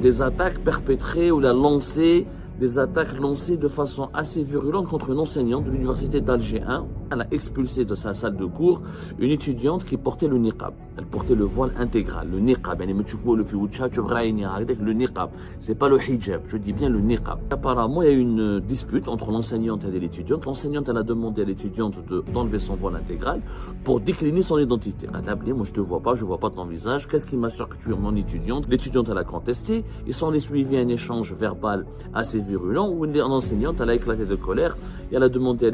Des attaques perpétrées ou des attaques lancées de façon assez virulente contre une enseignante de l'université d'Alger 1. Elle a expulsé de sa salle de cours une étudiante qui portait le niqab. Elle portait le voile intégral, le niqab. Le niqab, c'est pas le hijab, je dis bien le niqab. Apparemment, il y a eu une dispute entre l'enseignante et l'étudiante. L'enseignante, elle a demandé à l'étudiante d'enlever son voile intégral pour décliner son identité. Elle a appelé, moi je te vois pas, je vois pas ton visage. Qu'est-ce qui m'assure que tu es mon étudiante? L'étudiante, elle a contesté. Et s'en est suivi un échange verbal assez virulent où l'enseignante, elle a éclaté de colère et elle a demandé à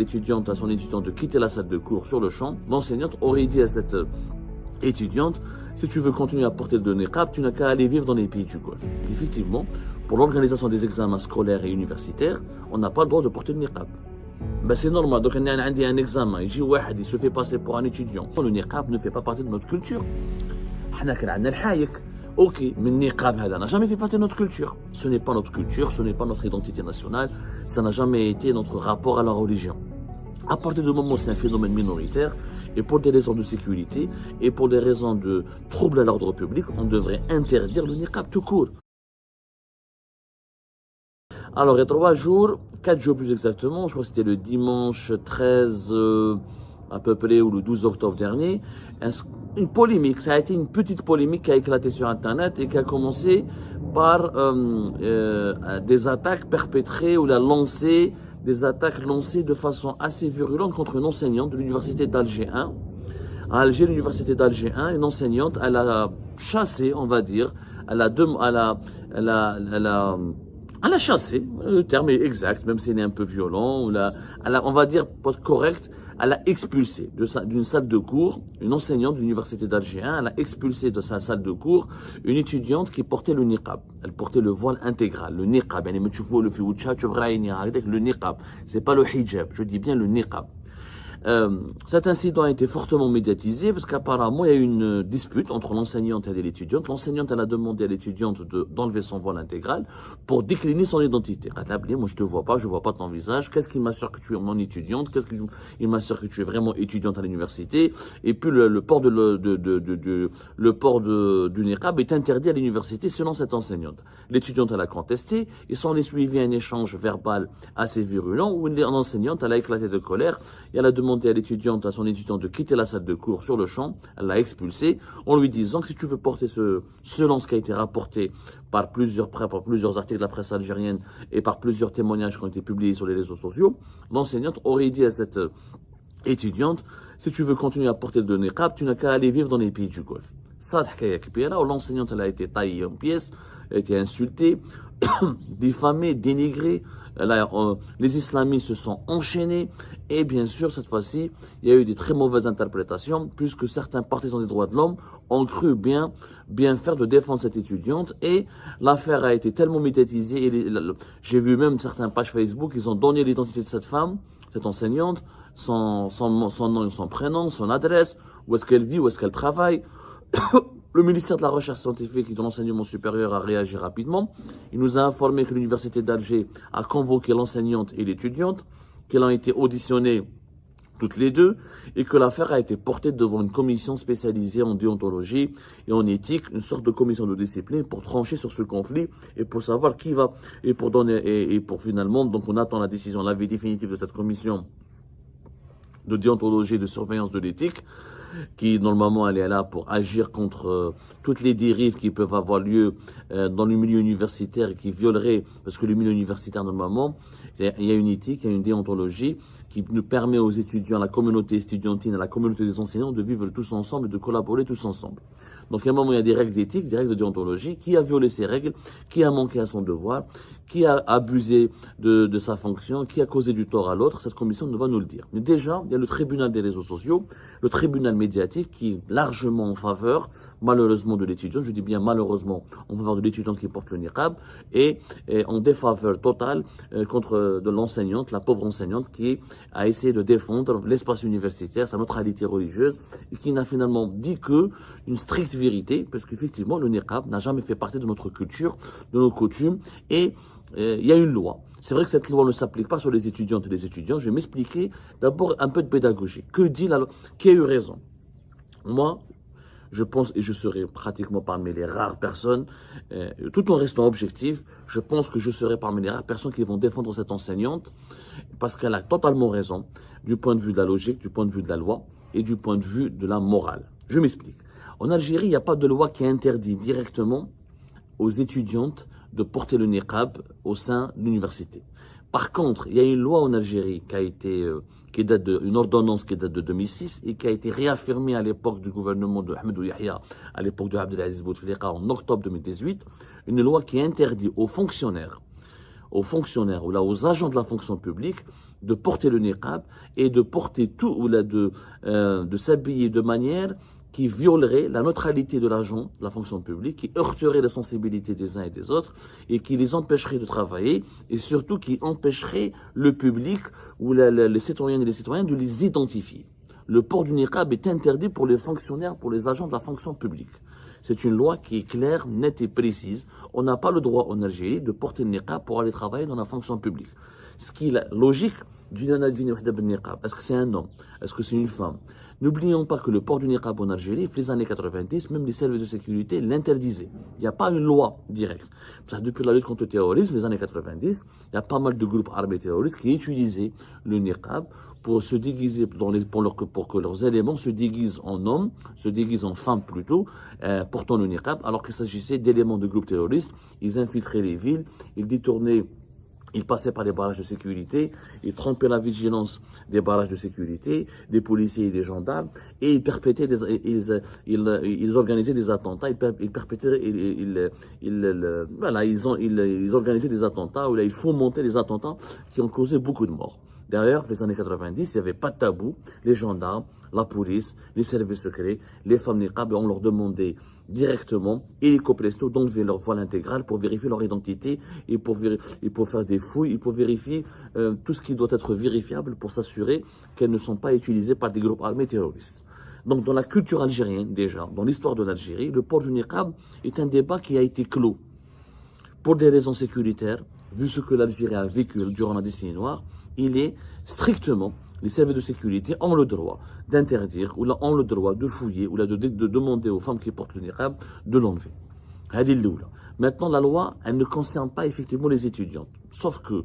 son étudiante de quitter la salle de cours sur le champ. L'enseignante aurait dit à cette étudiante, si tu veux continuer à porter le niqab, tu n'as qu'à aller vivre dans les pays du Golfe. Effectivement, pour l'organisation des examens scolaires et universitaires, on n'a pas le droit de porter le niqab. Ben c'est normal, donc on a un examen, il se fait passer pour un étudiant. Le niqab ne fait pas partie de notre culture. Ok, mais le niqab n'a jamais fait partie de notre culture. Ce n'est pas notre culture, ce n'est pas notre identité nationale, ça n'a jamais été notre rapport à la religion. À partir du moment où c'est un phénomène minoritaire, et pour des raisons de sécurité, et pour des raisons de trouble à l'ordre public, on devrait interdire le niqab tout court. Alors, il y a 3 jours, 4 jours plus exactement, je crois que c'était le dimanche 13 à peu près, ou le 12 octobre dernier, une polémique, ça a été une petite polémique qui a éclaté sur Internet et qui a commencé par des attaques perpétrées ou des attaques lancées de façon assez virulente contre une enseignante de l'université d'Alger 1. À Alger, l'université d'Alger 1, une enseignante, elle a chassé, on va dire, elle a chassé, le terme est exact, même s'il est un peu violent, on va dire, pas correct, elle a expulsé d'une salle de cours, une enseignante de l'université d'Alger 1, elle a expulsé de sa salle de cours une étudiante qui portait le niqab. Elle portait le voile intégral, le niqab. Le niqab, c'est pas le hijab, je dis bien le niqab. Cet incident a été fortement médiatisé parce qu'apparemment il y a eu une dispute entre l'enseignante et l'étudiante. L'enseignante, elle a demandé à l'étudiante d'enlever son voile intégral pour décliner son identité. Elle a appelé, moi je te vois pas, je vois pas ton visage. Qu'est-ce qui m'assure que tu es mon étudiante? Qu'est-ce qui m'assure que tu es vraiment étudiante à l'université? Et puis le port du niqab est interdit à l'université selon cette enseignante. L'étudiante, elle a contesté et s'en est suivi un échange verbal assez virulent où l'enseignante, elle a éclaté de colère et elle a demandé à son étudiante de quitter la salle de cours sur le champ. Elle l'a expulsé en lui disant que si tu veux porter selon ce qui a été rapporté par plusieurs articles de la presse algérienne et par plusieurs témoignages qui ont été publiés sur les réseaux sociaux, l'enseignante aurait dit à cette étudiante, si tu veux continuer à porter le niqab, tu n'as qu'à aller vivre dans les pays du Golfe. Ça, l'enseignante, elle a été taillée en pièces, elle a été insultée, diffamée, dénigrée. Les islamistes se sont enchaînés et bien sûr cette fois-ci il y a eu des très mauvaises interprétations puisque certains partisans des droits de l'homme ont cru bien faire de défendre cette étudiante et l'affaire a été tellement médiatisée et j'ai vu même certaines pages Facebook, ils ont donné l'identité de cette femme, cette enseignante, son nom et son prénom, son adresse, où est-ce qu'elle vit, où est-ce qu'elle travaille. Le ministère de la Recherche scientifique et de l'enseignement supérieur a réagi rapidement. Il nous a informé que l'université d'Alger a convoqué l'enseignante et l'étudiante, qu'elles ont été auditionnées toutes les deux et que l'affaire a été portée devant une commission spécialisée en déontologie et en éthique, une sorte de commission de discipline pour trancher sur ce conflit et pour savoir qui va et pour finalement, donc on attend la décision, l'avis définitif de cette commission de déontologie et de surveillance de l'éthique, qui normalement elle est là pour agir contre toutes les dérives qui peuvent avoir lieu dans le milieu universitaire et qui violeraient, parce que le milieu universitaire normalement, il y a une éthique, il y a une déontologie qui nous permet aux étudiants, à la communauté estudiantine, à la communauté des enseignants de vivre tous ensemble et de collaborer tous ensemble. Donc à un moment il y a des règles d'éthique, des règles de déontologie, qui a violé ces règles, qui a manqué à son devoir, qui a abusé de sa fonction, qui a causé du tort à l'autre, cette commission va nous le dire. Mais déjà, il y a le tribunal des réseaux sociaux, le tribunal médiatique qui est largement en faveur, malheureusement, de l'étudiant, je dis bien malheureusement, en faveur de l'étudiant qui porte le niqab, et en défaveur totale de l'enseignante, la pauvre enseignante qui a essayé de défendre l'espace universitaire, sa neutralité religieuse, et qui n'a finalement dit que une stricte vérité, parce qu'effectivement, le niqab n'a jamais fait partie de notre culture, de nos coutumes, et il y a une loi. C'est vrai que cette loi ne s'applique pas sur les étudiantes et les étudiants. Je vais m'expliquer d'abord un peu de pédagogie. Que dit la loi? Qui a eu raison? Moi, je pense, et je serai pratiquement parmi les rares personnes, tout en restant objectif, je pense que je serai parmi les rares personnes qui vont défendre cette enseignante, parce qu'elle a totalement raison, du point de vue de la logique, du point de vue de la loi, et du point de vue de la morale. Je m'explique. En Algérie, il n'y a pas de loi qui interdit directement aux étudiantes de porter le niqab au sein de l'université. Par contre, il y a une loi en Algérie une ordonnance qui date de 2006 et qui a été réaffirmée à l'époque du gouvernement de Ahmed Yahya, à l'époque de Abdelaziz Bouteflika en octobre 2018, une loi qui interdit aux fonctionnaires ou aux agents de la fonction publique de porter le niqab et de porter de s'habiller de manière qui violerait la neutralité de l'agent de la fonction publique, qui heurterait la sensibilité des uns et des autres, et qui les empêcherait de travailler, et surtout qui empêcherait le public ou les citoyennes et les citoyens de les identifier. Le port du niqab est interdit pour les fonctionnaires, pour les agents de la fonction publique. C'est une loi qui est claire, nette et précise. On n'a pas le droit en Algérie de porter le niqab pour aller travailler dans la fonction publique. Ce qui est la logique du niqab. Est-ce que c'est un homme? Est-ce que c'est une femme? N'oublions pas que le port du niqab en Algérie, les années 90, même les services de sécurité l'interdisaient. Il n'y a pas une loi directe. Parce que depuis la lutte contre le terrorisme, les années 90, il y a pas mal de groupes armés terroristes qui utilisaient le niqab pour se déguiser, pour que leurs éléments se déguisent en hommes, se déguisent en femmes plutôt, portant le niqab, alors qu'il s'agissait d'éléments de groupes terroristes. Ils infiltraient les villes, ils détournaient. Ils passaient par les barrages de sécurité, ils trompaient la vigilance des barrages de sécurité, des policiers et des gendarmes, et ils perpétraient ils organisaient des attentats, ils organisaient des attentats, ou là, ils fomentaient des attentats qui ont causé beaucoup de morts. D'ailleurs, les années 90, il n'y avait pas de tabou. Les gendarmes, la police, les services secrets, les femmes niqab, on leur demandait directement, illico presto, d'enlever leur voile intégral pour vérifier leur identité et pour faire des fouilles et pour vérifier tout ce qui doit être vérifiable pour s'assurer qu'elles ne sont pas utilisées par des groupes armés terroristes. Donc, dans la culture algérienne, déjà, dans l'histoire de l'Algérie, le port du niqab est un débat qui a été clos. Pour des raisons sécuritaires, vu ce que l'Algérie a vécu durant la décennie noire, il est strictement, les services de sécurité ont le droit d'interdire, ou là, ont le droit de fouiller, ou là, de demander aux femmes qui portent le niqab de l'enlever. Maintenant, la loi, elle ne concerne pas effectivement les étudiantes. Sauf que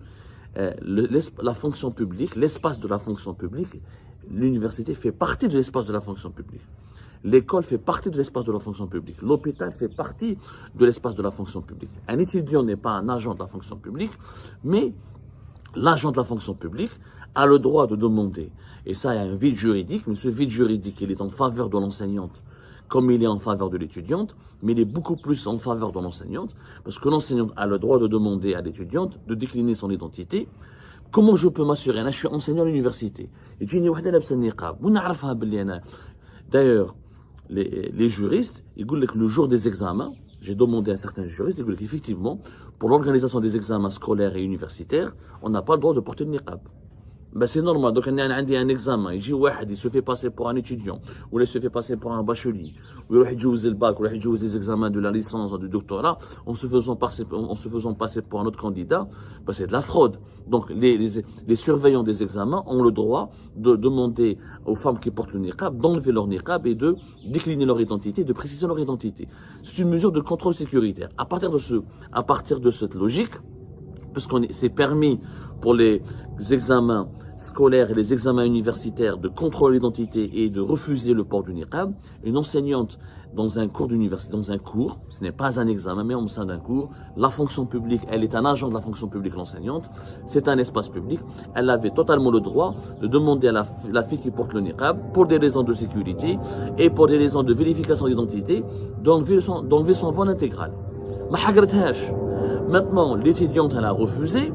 la fonction publique, l'espace de la fonction publique, l'université fait partie de l'espace de la fonction publique. L'école fait partie de l'espace de la fonction publique. L'hôpital fait partie de l'espace de la fonction publique. Un étudiant n'est pas un agent de la fonction publique, mais l'agent de la fonction publique a le droit de demander, et ça, il y a un vide juridique, mais ce vide juridique, il est en faveur de l'enseignante, comme il est en faveur de l'étudiante, mais il est beaucoup plus en faveur de l'enseignante, parce que l'enseignante a le droit de demander à l'étudiante de décliner son identité. Comment je peux m'assurer? Je suis enseignant à l'université. D'ailleurs, les juristes, ils disent que le jour des examens, j'ai demandé à certains juristes, ils disent qu'effectivement, pour l'organisation des examens scolaires et universitaires, on n'a pas le droit de porter le niqab. Ben c'est normal. Donc, il y a un examen. Il se fait passer pour un étudiant, ou il se fait passer pour un bachelier, ou il joue le bac, ou il joue les examens de la licence ou du doctorat, en se faisant passer pour un autre candidat. Ben, c'est de la fraude. Donc, les surveillants des examens ont le droit de demander aux femmes qui portent le niqab d'enlever leur niqab et de décliner leur identité, de préciser leur identité. C'est une mesure de contrôle sécuritaire. À partir de cette logique, parce c'est permis pour les examens scolaires et les examens universitaires de contrôler l'identité et de refuser le port du niqab, une enseignante dans un cours d'université, ce n'est pas un examen, mais au sein d'un cours, la fonction publique, elle est un agent de la fonction publique, l'enseignante, c'est un espace public, elle avait totalement le droit de demander à la fille qui porte le niqab, pour des raisons de sécurité et pour des raisons de vérification d'identité, d'enlever son voile intégral. Maintenant, l'étudiante, elle a refusé,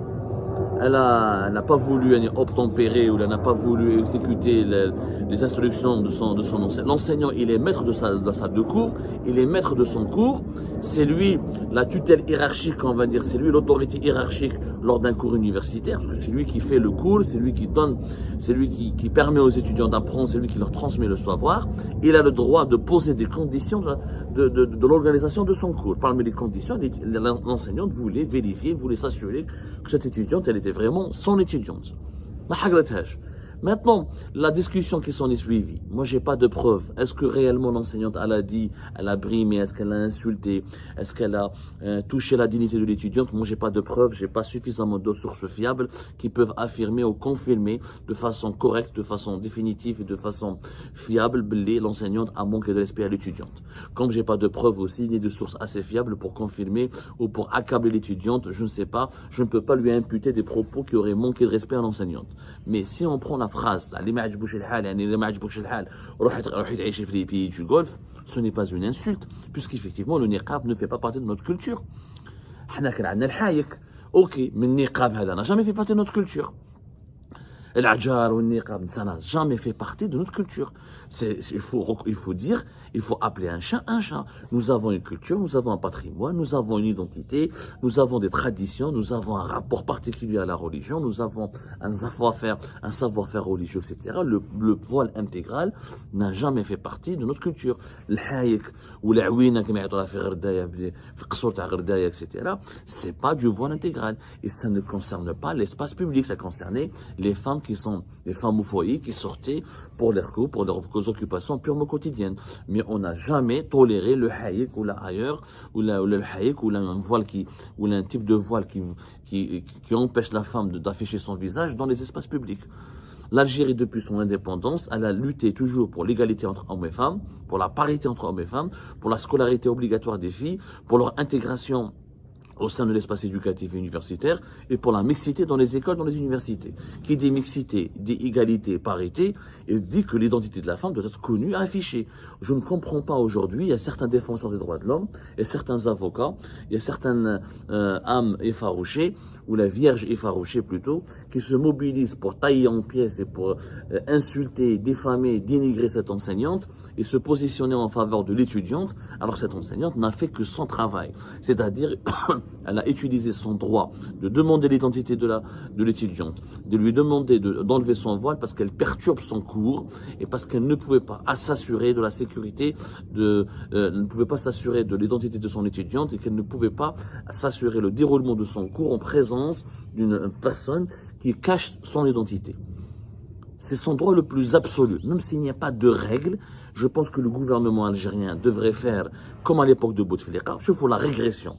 elle n'a pas voulu obtempérer ou elle n'a pas voulu exécuter les instructions de son enseignant. L'enseignant, il est maître de la salle de cours, il est maître de son cours, c'est lui la tutelle hiérarchique, on va dire, c'est lui l'autorité hiérarchique lors d'un cours universitaire, parce que c'est lui qui fait le cours, c'est lui qui donne, c'est lui qui permet aux étudiants d'apprendre, c'est lui qui leur transmet le savoir. Il a le droit de poser des conditions de l'organisation de son cours. Parmi les conditions, l'enseignante voulait vérifier, voulait s'assurer que cette étudiante, elle était vraiment son étudiante. Maintenant, la discussion qui s'en est suivie, moi j'ai pas de preuves. Est-ce que réellement l'enseignante, elle a dit, elle a brimé, est-ce qu'elle a insulté, est-ce qu'elle a touché la dignité de l'étudiante? Moi j'ai pas de preuves, j'ai pas suffisamment de sources fiables qui peuvent affirmer ou confirmer de façon correcte, de façon définitive et de façon fiable l'enseignante a manqué de respect à l'étudiante. Comme j'ai pas de preuves aussi, ni de sources assez fiables pour confirmer ou pour accabler l'étudiante, je ne sais pas, je ne peux pas lui imputer des propos qui auraient manqué de respect à l'enseignante. Mais si on prend la phrase, du golf, ce n'est pas une insulte, puisqu'effectivement le niqab ne fait pas partie de notre culture. Ok, mais le niqab n'a jamais fait partie de notre culture. L'adjar ou le niqab, ça n'a jamais fait partie de notre culture. Il faut dire, il faut appeler un chat un chat. Nous avons une culture, nous avons un patrimoine, nous avons une identité, nous avons des traditions, nous avons un rapport particulier à la religion, nous avons un savoir-faire religieux, etc. Le voile intégral n'a jamais fait partie de notre culture. L'haïk ou l'awina qui m'a fait gردايا في القصور تاع gردايا, etc. C'est pas du voile intégral et ça ne concerne pas l'espace public, ça concernait les femmes qui sont des femmes au foyer qui sortaient pour leurs cours, pour leurs occupations purement quotidiennes. Mais on n'a jamais toléré le haïk ou la ailleurs, ou le haïk ou un voile ou un type de voile qui empêche la femme d'afficher son visage dans les espaces publics. L'Algérie, depuis son indépendance, elle a lutté toujours pour l'égalité entre hommes et femmes, pour la parité entre hommes et femmes, pour la scolarité obligatoire des filles, pour leur intégration au sein de l'espace éducatif et universitaire, et pour la mixité dans les écoles, dans les universités. Qui dit mixité, dit égalité, parité, et dit que l'identité de la femme doit être connue, affichée. Je ne comprends pas aujourd'hui, il y a certains défenseurs des droits de l'homme, et certains avocats, il y a certaines âmes effarouchées, ou la Vierge effarouchée plutôt, qui se mobilisent pour tailler en pièces et pour insulter, diffamer, dénigrer cette enseignante, et se positionner en faveur de l'étudiante, alors cette enseignante n'a fait que son travail. C'est-à-dire, elle a utilisé son droit de demander l'identité de l'étudiante, de lui demander d'enlever son voile parce qu'elle perturbe son cours et parce qu'elle ne pouvait pas s'assurer de la sécurité, ne pouvait pas s'assurer de l'identité de son étudiante et qu'elle ne pouvait pas s'assurer le déroulement de son cours en présence d'une personne qui cache son identité. C'est son droit le plus absolu, même s'il n'y a pas de règles. Je pense que le gouvernement algérien devrait faire comme à l'époque de Bouteflika. Je fais la régression.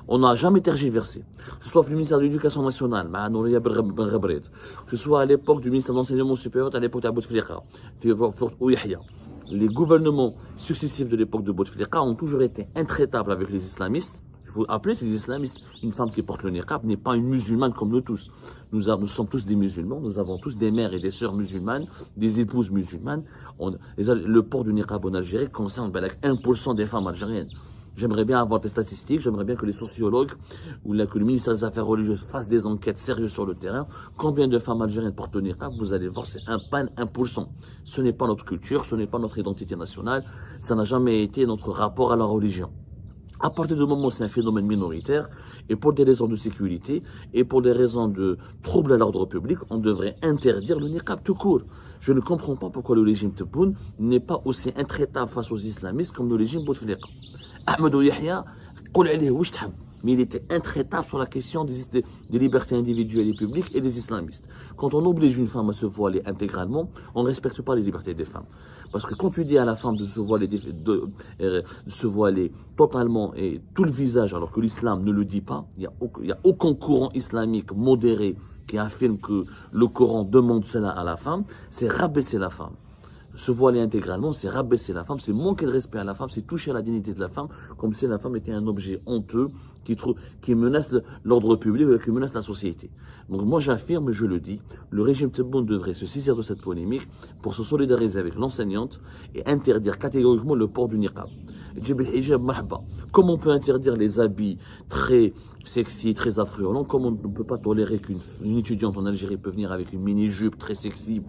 On n'a jamais tergiversé. Que ce soit le ministère de l'Éducation nationale, que ce soit à l'époque du ministère de l'Enseignement supérieur, à l'époque de Bouteflika, les gouvernements successifs de l'époque de Bouteflika ont toujours été intraitables avec les islamistes. Il faut appeler ces islamistes. Une femme qui porte le niqab n'est pas une musulmane comme nous tous. Nous sommes tous des musulmans, nous avons tous des mères et des sœurs musulmanes, des épouses musulmanes. Le port du niqab en Algérie concerne 1% des femmes algériennes. J'aimerais bien avoir des statistiques, j'aimerais bien que les sociologues ou que le ministère des Affaires religieuses fassent des enquêtes sérieuses sur le terrain. Combien de femmes algériennes portent le niqab? Vous allez voir, c'est 1%. Ce n'est pas notre culture, ce n'est pas notre identité nationale, ça n'a jamais été notre rapport à la religion. À partir du moment où c'est un phénomène minoritaire, et pour des raisons de sécurité, et pour des raisons de troubles à l'ordre public, on devrait interdire le niqab tout court. Je ne comprends pas pourquoi le régime Tebboune n'est pas aussi intraitable face aux islamistes comme le régime Bouteflika. Ahmadou Yahya, mais il était intraitable sur la question des libertés individuelles et publiques et des islamistes. Quand on oblige une femme à se voiler intégralement, on ne respecte pas les libertés des femmes. Parce que quand tu dis à la femme de se voiler totalement et tout le visage, alors que l'islam ne le dit pas, il n'y a aucun courant islamique modéré qui affirme que le Coran demande cela à la femme, c'est rabaisser la femme. Se voiler intégralement, c'est rabaisser la femme, c'est manquer de respect à la femme, c'est toucher à la dignité de la femme, comme si la femme était un objet honteux qui menace l'ordre public ou qui menace la société. Donc moi j'affirme, je le dis, le régime Tebboune devrait se saisir de cette polémique pour se solidariser avec l'enseignante et interdire catégoriquement le port du niqab. Comme on peut interdire les habits très sexy, très affluents, comme on ne peut pas tolérer qu'une étudiante en Algérie peut venir avec une mini-jupe très sexy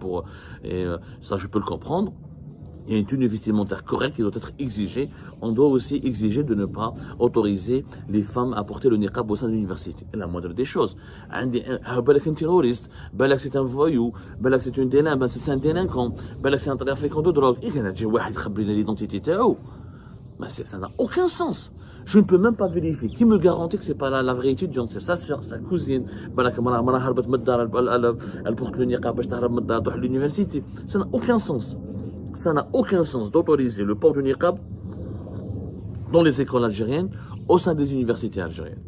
ça je peux le comprendre. Il y a une tenue vestimentaire correcte qui doit être exigée. On doit aussi exiger de ne pas autoriser les femmes à porter le niqab au sein de l'université. Et la moindre des choses. Balak un terroriste, Balak c'est un voyou, Balak c'est une délinquant, c'est un délinquant, Balak c'est un trafiquant de drogue. Et il y a l'identité. Mais ça n'a aucun sens. Je ne peux même pas vérifier. Qui me garantit que c'est pas la vraie étudiante? C'est sa soeur, sa cousine. Elle porte le niqab à l'université. Ça n'a aucun sens. Ça n'a aucun sens d'autoriser le port du niqab dans les écoles algériennes, au sein des universités algériennes.